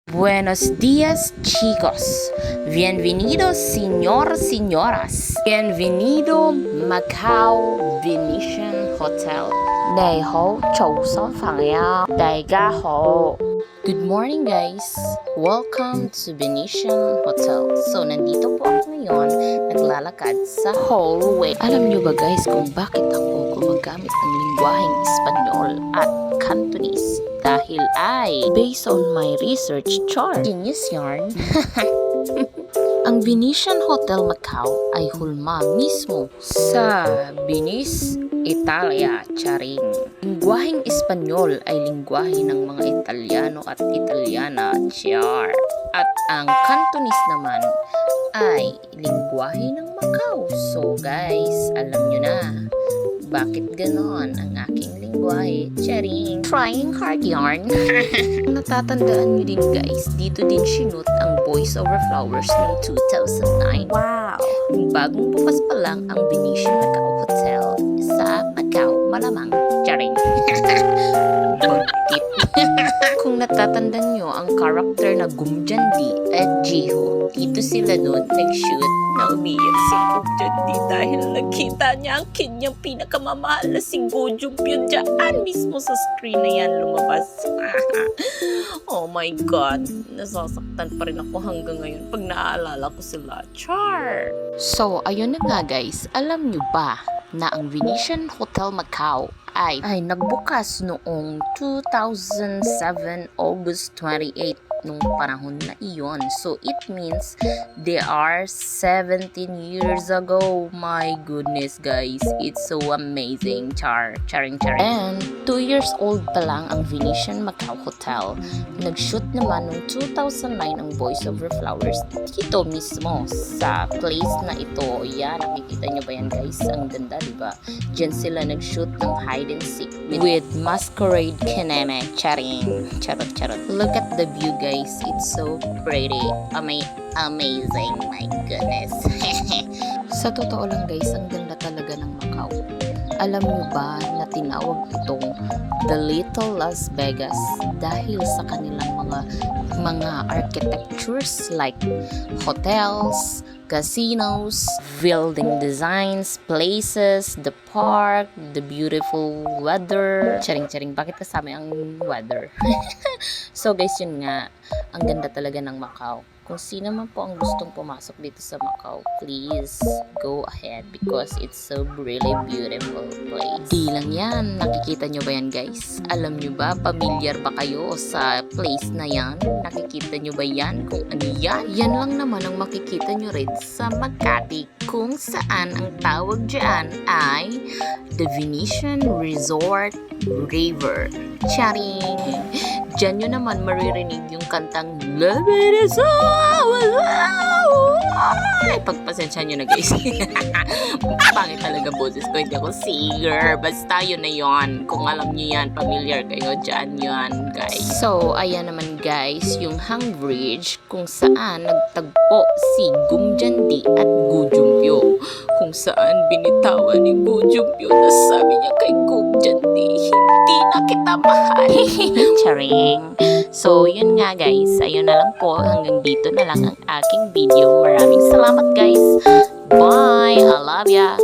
Buenos días, chicos. Bienvenidos, señoras. Bienvenido, Macau Venetian Hotel. 你好，早上好呀，大家好。Good morning, guys. Welcome to Venetian Hotel. So, nandito po ako ngayon, naglalakad sa hallway. Alam nyo ba guys kung bakit ako gumagamit ng lingwaheng Espanyol at Cantonese? Dahil ay based on my research chart. Genius yarn. Ang Venetian Hotel Macau ay hulma mismo sa Venice, Italia, charing. Lingwaheng Espanyol ay lingwahe ng mga Italiano at Italiana, char. At ang Cantonese naman ay lingwahe ng Macau. So guys, alam nyo na bakit ganon ang aking lingwahe, charing. Trying hard yarn. Natatandaan nyo din guys, dito din sinut ang Voice Over Flowers noong 2009. Wow! Bagong bukas pa lang ang Venetian Macau Hotel sa Macau, malamang, charing. Bagtip. Kung natatandaan nyo ang karakter na Gumjandi at Jiho, dito sila doon nag-shoot na umiyak si Gumjandi dahil nakita niya ang kanyang pinakamamahal na si Go Jumpyo dyan mismo sa screen na yan lumabas. Oh my God, nasasaktan pa rin ako hanggang ngayon pag naaalala ko sila. Char! So, ayun na nga guys, alam nyo ba na ang Venetian Hotel Macau ay nagbukas noong 2007 August 28 nung panahon na iyon. So it means they are 17 years ago. My goodness guys, it's so amazing. Charing. And 2 years old pa lang ang Venetian Macau Hotel. Nag-shoot naman noong 2009 ang Voice Over Flowers dito mismo sa place na ito. Yan, nakikita nyo ba yan guys? Ang ganda, diba? Diyan sila nag-shoot ng hide and seek with Masquerade Kineme. Charing. Charot. Look at the view guys. It's so pretty. Amazing. My goodness. Sa totoo lang guys, ang ganda talaga ng Macau. Alam nyo ba na tinawag itong The Little Las Vegas dahil sa kanilang mga architectures like hotels, casinos, building designs, places, the park, the beautiful weather. Charing, bakit kasama ang weather? So guys, yun nga, ang ganda talaga ng Macau. Kung sino man po ang gustong pumasok dito sa Macau, please go ahead because it's so really beautiful place. Di lang yan, nakikita nyo ba yan guys? Alam nyo ba, pamilyar ba kayo sa place na yan? Nakikita nyo ba yan? Kung ano yan? Yan lang naman ang makikita nyo rin sa Makati, kung saan ang tawag dyan ay The Venetian Resort River. Charing! Diyan nyo naman maririnig yung kantang Love It Is All. Pagpasensya nyo na guys. Pangit talaga boses ko, hindi ako singer. Basta yun na yun. Kung alam nyo yan, familiar kayo, dyan yun guys. So, ayan naman guys, yung hang bridge kung saan nagtagpo si Gumjandi at Go Jumpyo. Kung saan binitawan ni Go Jumpyo na sabi niya kay Gumjandi, hindi na kita mahal. Charing. So, yun nga guys. Ayun na lang po. Hanggang dito na lang ang aking video. Maraming salamat guys. Bye! I love ya!